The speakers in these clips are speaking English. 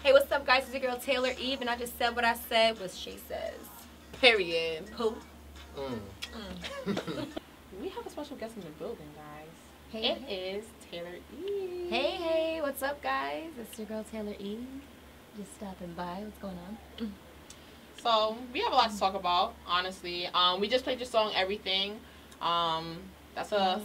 Hey, what's up, guys? It's your girl Taylor Eve, and I just said what I said was Shaysayss. Period. Who? We have a special guest in the building, guys. Hey. It is Taylor Eve. Hey, what's up, guys? It's your girl Taylor Eve. Just stopping by. What's going on? So, we have a lot to talk about, honestly. We just played your song, Everything. That's a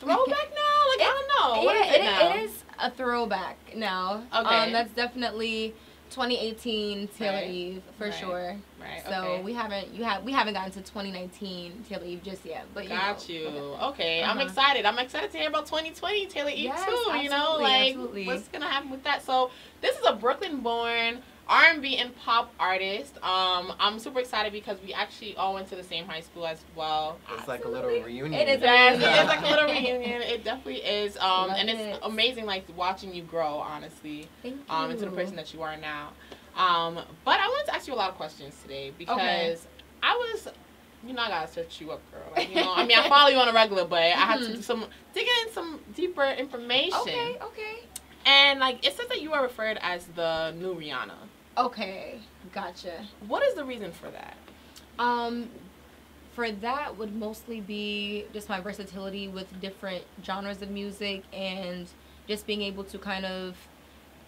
throwback now? Like, I don't know. What is it now? It is a throwback now. Okay. That's definitely 2018 Taylor Eve for sure. Right. So okay. we haven't gotten to 2019 Taylor Eve just yet. But Got you. Okay. Uh-huh. I'm excited. I'm excited to hear about 2020 Taylor Eve too. You know, like what's gonna happen with that? So this is a Brooklyn-born R&B and pop artist. I'm super excited because we actually all went to the same high school as well. It's like a little reunion. It is. It's like a little reunion. It definitely is. And it's it. amazing, like watching you grow, honestly. Thank you. Into the person that you are now. But I wanted to ask you a lot of questions today because I was, I gotta search you up, girl. Like, I mean, I follow you on a regular, but I had to do digging in some deeper information. Okay. And like, it says that you are referred as the new Rihanna. Okay, gotcha. What is the reason for that? For that would mostly be just my versatility with different genres of music and just being able to kind of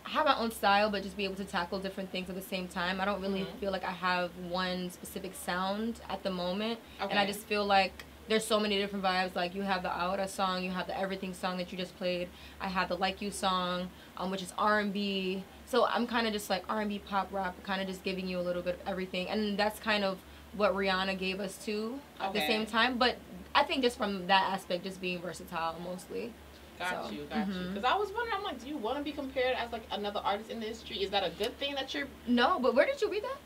have my own style, but just be able to tackle different things at the same time. I don't really feel like I have one specific sound at the moment, and I just feel like there's so many different vibes. Like you have the Ahora song, you have the Everything song that you just played. I have the Like You song, which is R&B. So I'm kind of just like R&B, pop, rap, kind of just giving you a little bit of everything, and that's kind of what Rihanna gave us too at the same time. But I think just from that aspect, just being versatile mostly. Got you. Because I was wondering, I'm like, do you want to be compared as like another artist in the industry? Is that a good thing that you're? No, but where did you read that?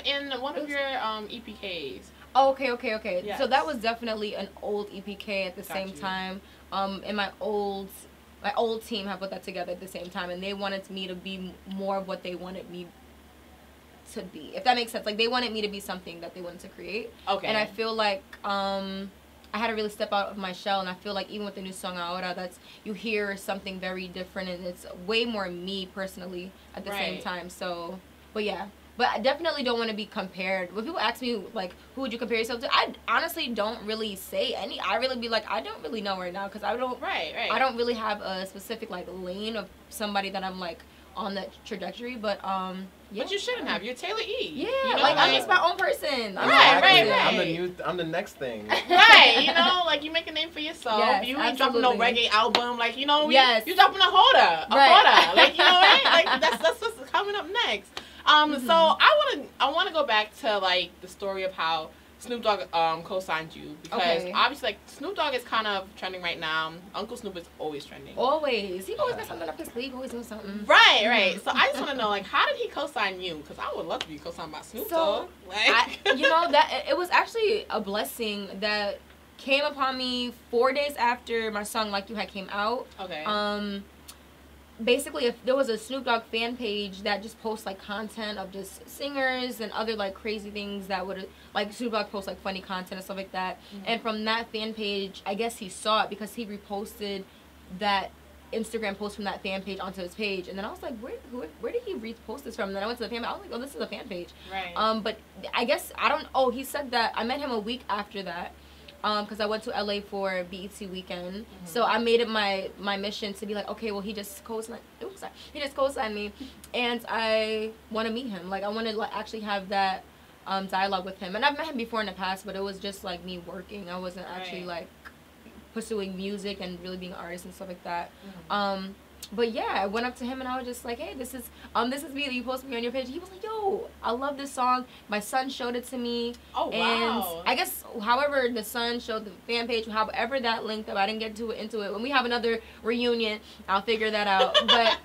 In one of your EPKs. Oh, okay. Yes. So that was definitely an old EPK at the same time. And my old team have put that together at the same time, and they wanted me to be more of what they wanted me to be, if that makes sense. Like they wanted me to be something that they wanted to create. Okay. And I feel like I had to really step out of my shell, and I feel like even with the new song Ahora, you hear something very different, and it's way more me personally at the same time. So, but yeah. But I definitely don't want to be compared. When people ask me, like, who would you compare yourself to? I honestly don't really say any. I really be like, I don't really know right now, because I don't. I don't really have a specific like lane of somebody that I'm like on that trajectory. But yeah. But you shouldn't have. You're Taylor E. Yeah, like I'm just my own person. Right. I'm the next thing. Right. Like you make a name for yourself. Yes, you ain't dropping no reggae album. Like you dropping a Ahora. Like right? Like that's what's coming up next. So I want to go back to like the story of how Snoop Dogg co-signed you, because obviously like Snoop Dogg is kind of trending right now. Uncle Snoop is always trending. Always. He always got something up his sleeve. Always doing something. Right. So I just want to know, like, how did he co-sign you? Because I would love to be co-signed by Snoop Dogg. Like, that it was actually a blessing that came upon me 4 days after my song Like You had came out. Basically, if there was a Snoop Dogg fan page that just posts like content of just singers and other like crazy things that would, like Snoop Dogg posts like funny content and stuff like that. And from that fan page, I guess he saw it because he reposted that Instagram post from that fan page onto his page. And then I was like, where did he repost this from? And then I went to the fan page. I was like, oh, this is a fan page. But I guess he said that I met him a week after that. Because I went to LA for BET weekend, so I made it my mission to be like, okay, well he just co-signed me, and I want to meet him. Like I want to like actually have that dialogue with him. And I've met him before in the past, but it was just like me working. I wasn't actually like pursuing music and really being an artist and stuff like that. But yeah, I went up to him and I was just like, hey, this is me that you posted me on your page. He was like, yo, I love this song. My son showed it to me. Oh, wow. And I guess however the son showed the fan page, however that linked up, I didn't get into it. When we have another reunion, I'll figure that out. But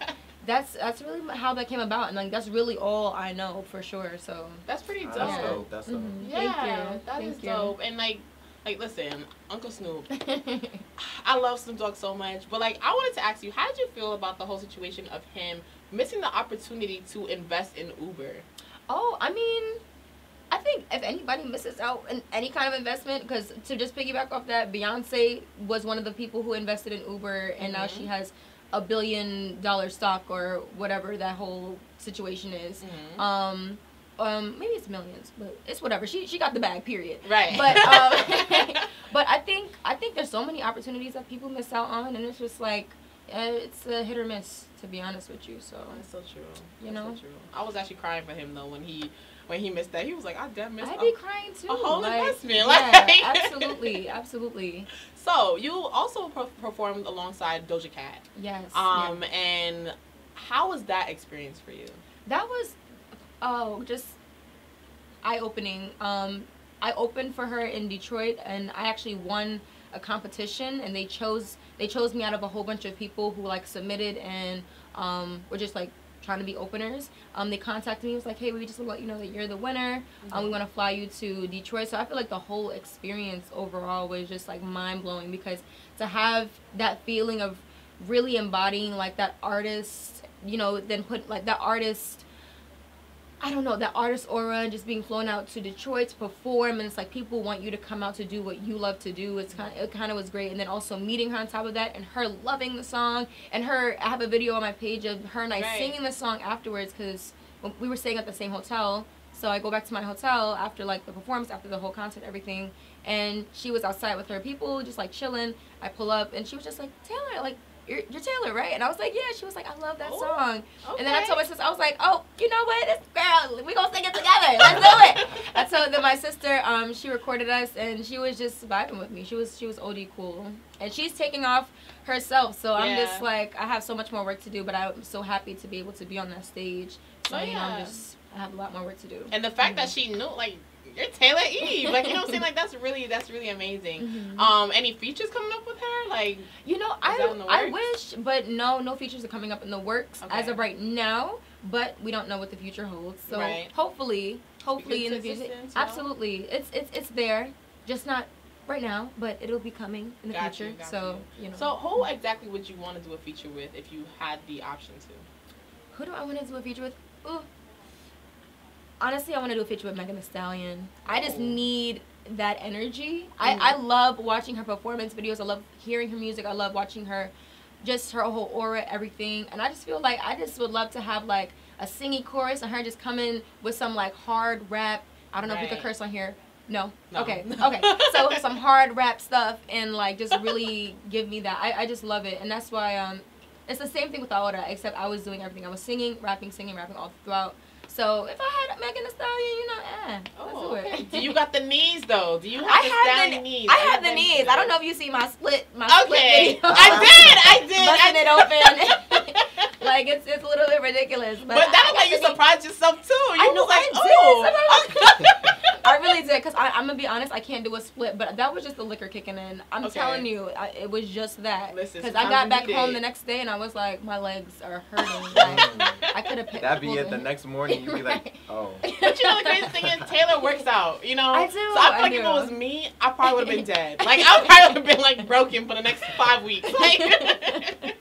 that's really how that came about, and like that's really all I know for sure. So that's pretty dope. That's dope. That's dope. Yeah, that is dope. And like listen, Uncle Snoop, I love Snoop Dogg so much, but like I wanted to ask you, how did you feel about the whole situation of him missing the opportunity to invest in Uber? Oh, I mean, I think if anybody misses out in any kind of investment, because to just piggyback off that, Beyonce was one of the people who invested in Uber, and now she has $1 billion stock or whatever that whole situation is. Maybe it's millions, but it's whatever. She got the bag, period. Right. But but I think there's so many opportunities that people miss out on, and it's just like it's a hit or miss, to be honest with you. So that's so true. You know, so true. I was actually crying for him though when he missed that. He was like, I damn missed. I'd be crying too. A whole investment. Yeah, absolutely. So you also performed alongside Doja Cat. Yes. And how was that experience for you? That was just eye-opening. I opened for her in Detroit, and I actually won a competition, and they chose me out of a whole bunch of people who like submitted and were just like trying to be openers. They contacted me. It was like, hey, we just want to let you know that you're the winner. We want to fly you to Detroit. So I feel like the whole experience overall was just like mind-blowing, because to have that feeling of really embodying like that artist, then put like that artist, I don't know, that artist aura just being flown out to Detroit to perform, and it's like people want you to come out to do what you love to do. It kind of was great. And then also meeting her on top of that, and her loving the song, and I have a video on my page of her and I singing the song afterwards, because we were staying at the same hotel. So I go back to my hotel after like the performance, after the whole concert, everything, and she was outside with her people just like chilling. I pull up and she was just like, Taylor, like, you're Taylor, right? And I was like, yeah. She was like, I love that song. Okay. And then I told my sister, I was like, oh, you know what? This girl, we gonna sing it together. Let's do it. And so then my sister, she recorded us, and she was just vibing with me. She was OD cool. And she's taking off herself, so I'm just like, I have so much more work to do, but I'm so happy to be able to be on that stage. So, I have a lot more work to do. And the fact that she knew, like, you're Taylor Eve. Like, you know what I'm saying? Like, that's really amazing. Any features coming up with her? Like, I wish, but no features are coming up in the works as of right now. But we don't know what the future holds. So hopefully in the future, absolutely, it's there, just not right now, but it'll be coming in the future. So So who exactly would you want to do a feature with if you had the option to? Who do I want to do a feature with? Ooh. Honestly, I want to do a feature with Megan Thee Stallion. I just need that energy. I love watching her performance videos. I love hearing her music. I love watching her, just her whole aura, everything. And I just feel like I just would love to have like a singing chorus and her just come in with some like hard rap. I don't know if we could curse on here. No. Okay. So some hard rap stuff and like just really give me that. I just love it. And that's why it's the same thing with Ahora, except I was doing everything. I was singing, rapping all throughout. So if I had Megan Thee Stallion, let's do it. Do you got the knees though? Do you have the Stallion knees? I have the knees. I don't know if you see my split video. I did. Busting it open. Like it's a little bit ridiculous. But that'll make you surprise yourself too. I know, I really did, because I'm going to be honest, I can't do a split, but that was just the liquor kicking in. I'm telling you, it was just that. Because I got back home the next day and I was like, my legs are hurting. Like, I could have picked. That'd be it the next morning. You'd be like, oh. But you know the crazy thing is, Taylor works out, you know? I do. So I feel like if it was me, I probably would have been dead. Like, I probably would have been like broken for the next 5 weeks. Like,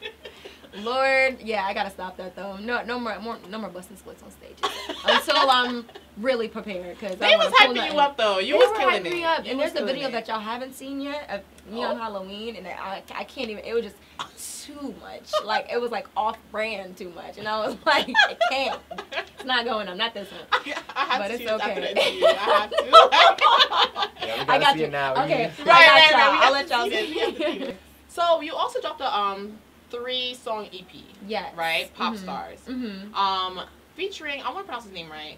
Lord, yeah, I gotta stop that though. No more busting splits on stage until I'm really prepared. Cause they was hyping you up though. You was killing it. Up. And there's a video that y'all haven't seen yet of me on Halloween, and I can't even. It was just too much. Like it was like off brand too much, and I was like, it can't. It's not going on. Not this one. I have but to it's see okay. After the interview. I have to. Yeah, we gotta see it now. Okay, right. I'll let y'all see. So you also dropped a 3-song EP. Yes. Right? Pop Stars. Featuring, I want to pronounce his name right,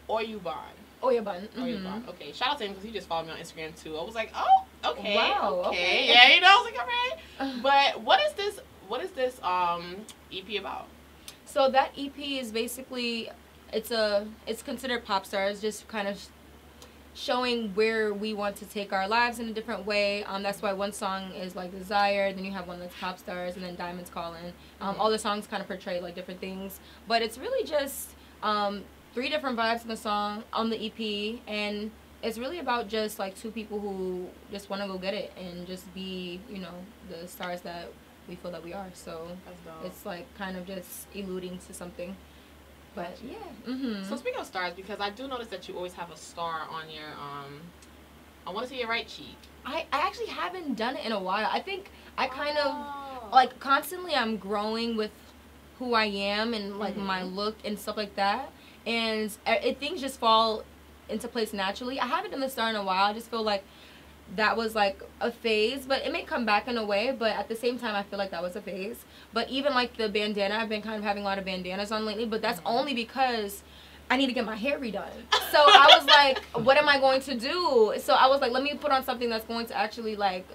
Oyuban. Oyuban. Okay. Shout out to him because he just followed me on Instagram too. I was like, oh, okay. Wow. Okay. Yeah, you know, I was like, all right. But what is this EP about? So that EP is basically, it's considered Pop Stars, just kind of showing where we want to take our lives in a different way. That's why one song is like Desire, then you have one that's Pop Stars, and then Diamonds Calling. All the songs kind of portray like different things, but it's really just 3 different vibes in the song on the EP, and it's really about just like 2 people who just want to go get it and just be, you know, the stars that we feel that we are. So it's like kind of just alluding to something. But yeah. So speaking of stars, because I do notice that you always have a star on your I want to see your right cheek. I actually haven't done it in a while. I think I kind of like, constantly I'm growing with who I am and, like, my look and stuff like that. And things just fall into place naturally. I haven't done the star in a while. I just feel like that was, like, a phase. But it may come back in a way. But at the same time, I feel like that was a phase. But even, like, the bandana, I've been kind of having a lot of bandanas on lately. But that's only because I need to get my hair redone. So I was like, what am I going to do? So I was like, let me put on something that's going to actually, like,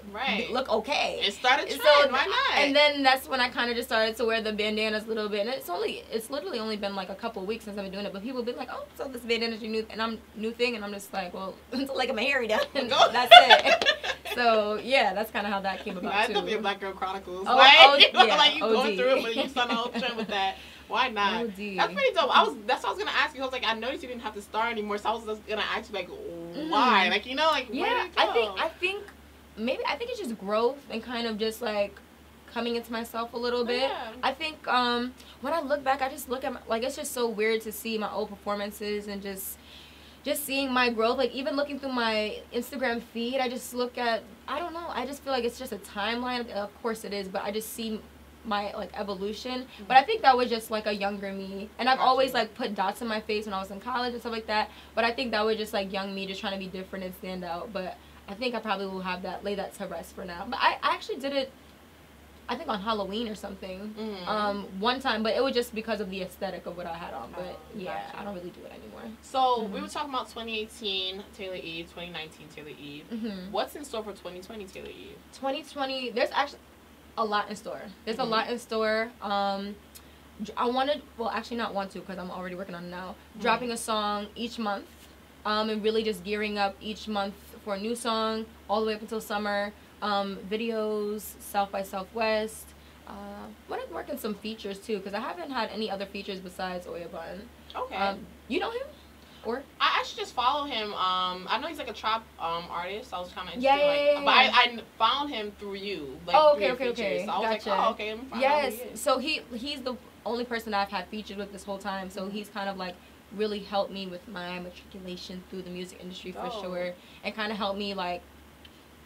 look okay. It started trend, why not? And then that's when I kind of just started to wear the bandanas a little bit. And it's literally only been like a couple of weeks since I've been doing it. But people be like, oh, so this bandana's your new thing. And I'm just like, well, until I get my hair redone. That's it. So, yeah, that's kind of how that came about, that's too. That's going to be a Black Girl Chronicles. Oh, like, you going through it, but you saw the whole trend with that. Why not? OD. That's pretty dope. That's what I was gonna ask you. I was like, I noticed you didn't have to star anymore, so I was just gonna ask you, like, why? Like, you know, like, yeah, where did it go? I think it's just growth and kind of just like coming into myself a little bit. Yeah. I think when I look back, I just look at like, it's just so weird to see my old performances and just seeing my growth. Like, even looking through my Instagram feed, I just look at, I don't know, I just feel like it's just a timeline. Of course it is, but I just see my, like, evolution. But I think that was just, like, a younger me. And I've always, like, put dots in my face when I was in college and stuff like that. But I think that was just, like, young me just trying to be different and stand out. But I think I probably will lay that to rest for now. But I actually did it, I think, on Halloween or something. One time. But it was just because of the aesthetic of what I had on. But, yeah, I don't really do it anymore. So, we were talking about 2018 Taylor Eve, 2019 Taylor Eve. What's in store for 2020 Taylor Eve? 2020, there's actually a lot in store. There's a lot in store. I wanted, well, actually not want to, because I'm already working on it now, dropping a song each month, and really just gearing up each month for a new song all the way up until summer. Videos, South by Southwest. I want to work on some features too, because I haven't had any other features besides Oya Bun. Okay. You know him? Or? I actually just follow him. I know he's like a trap artist. I was kind of interested. Yeah. But I found him through you. Like, okay. So I was gotcha. like, oh, okay. Let me find out who he is. So he's the only person I've had featured with this whole time. So he's kind of like really helped me with my matriculation through the music industry for sure, and kind of helped me like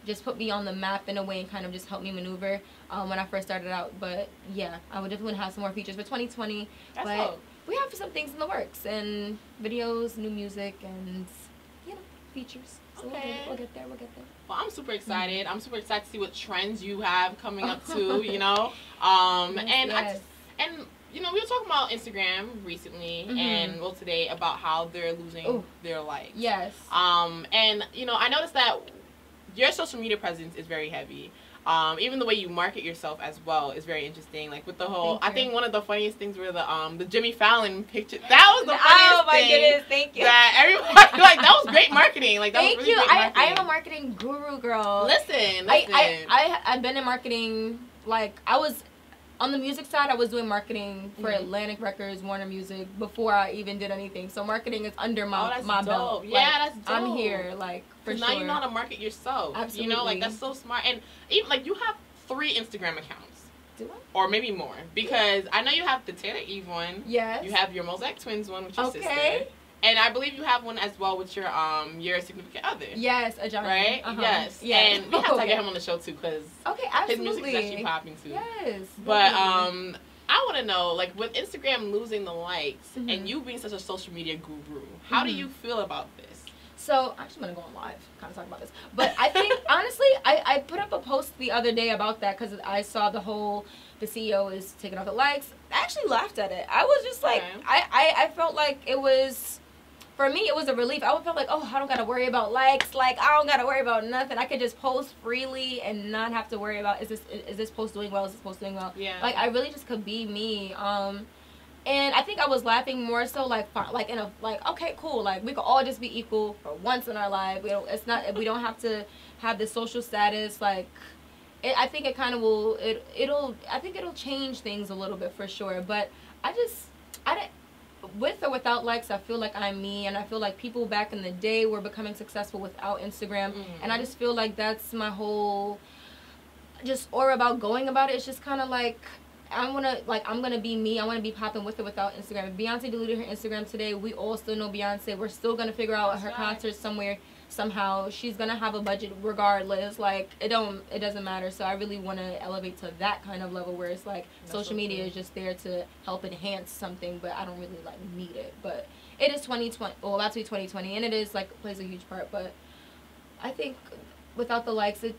just put me on the map in a way and kind of just help me maneuver when I first started out. But yeah, I would definitely have some more features for 2020. That's but dope. We have some things in the works, and videos, new music, and, you know, features. So we'll get there. Well, I'm super excited. I'm super excited to see what trends you have coming up too, you know. And you know, we were talking about Instagram recently and, well, today about how they're losing their likes. Yes. And, you know, I noticed that your social media presence is very heavy. Even the way you market yourself as well is very interesting. Like with the whole, I think one of the funniest things were the Jimmy Fallon picture. That was the funniest thing. Goodness, thank you. That everybody, like, that was great marketing. Like, that was really great marketing. I am a marketing guru, girl. Listen. I've been in marketing, like, I was on the music side, I was doing marketing for Atlantic Records, Warner Music, before I even did anything. So marketing is under my belt. Yeah, like, that's dope. I'm here, like, for sure. Now you know how to market yourself. Absolutely. You know, like, that's so smart. And even, like, you have 3 Instagram accounts. Do I? Or maybe more. Because I know you have the Taylor Eve one. Yes. You have your Mosaic Twins one with your sister. And I believe you have one as well with your significant other. Yes, a Johnny. Right? Yes. And we have to get him on the show too, because his music is actually popping too. Yes. But I want to know, like, with Instagram losing the likes and you being such a social media guru, how do you feel about this? So, I'm just going to go on live, kind of talk about this. But I think, honestly, I put up a post the other day about that because I saw the CEO is taking off the likes. I actually laughed at it. I was just like, I felt like it was, for me, it was a relief. I would feel like, oh, I don't got to worry about likes. Like, I don't got to worry about nothing. I could just post freely and not have to worry about, is this post doing well? Is this post doing well? Yeah. Like, I really just could be me. And I think I was laughing more so like in a, like, okay, cool. Like, we could all just be equal for once in our life. We don't have to have this social status. Like, I think it kind of will, I think it'll change things a little bit for sure. But with or without likes, I feel like I'm me, and I feel like people back in the day were becoming successful without Instagram, and I just feel like that's my whole just aura about going about it. It's just kind of like, I'm gonna be me. I want to be popping with or without Instagram. If Beyonce deleted her Instagram today, we all still know Beyonce. We're still gonna figure out her concert somewhere somehow she's gonna have a budget regardless. Like it doesn't matter. So I really want to elevate to that kind of level where it's like social media is just there to help enhance something, but I don't really like need it. But it is 2020, well, about to be 2020, and it is like plays a huge part. But I think without the likes, it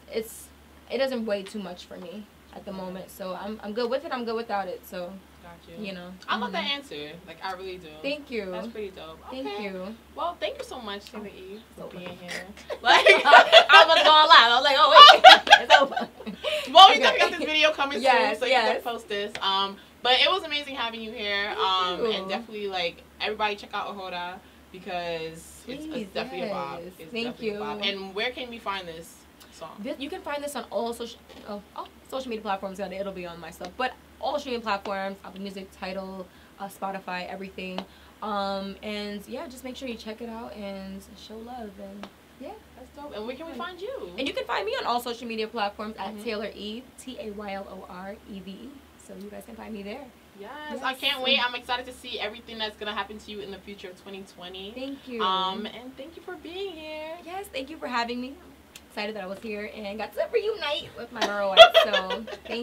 doesn't weigh too much for me at the moment. So I'm good with it. I'm good without it. So. Gotcha. You know. I love that answer. Like, I really do. Thank you. That's pretty dope. Okay. Thank you. Well, thank you so much, Taylor E, for being here. Like, I was going live. I was like, oh, wait. It's over. Well, we definitely got this video coming soon, so you yes. can post this. But it was amazing having you here. And definitely, like, everybody check out Ahora because it's definitely a vibe. It's Thank you. A vibe. And where can we find this song? You can find this on all social media platforms. It'll be on my stuff. But all streaming platforms, Apple Music, Tidal, Spotify, everything. And yeah, just make sure you check it out and show love. And yeah, that's dope. And where can we find you? And you can find me on all social media platforms at Taylor E, TaylorEve. So you guys can find me there. Yes, I can't wait. I'm excited to see everything that's going to happen to you in the future of 2020. Thank you. And thank you for being here. Yes, thank you for having me. I'm excited that I was here and got to reunite with my girl. So thank you.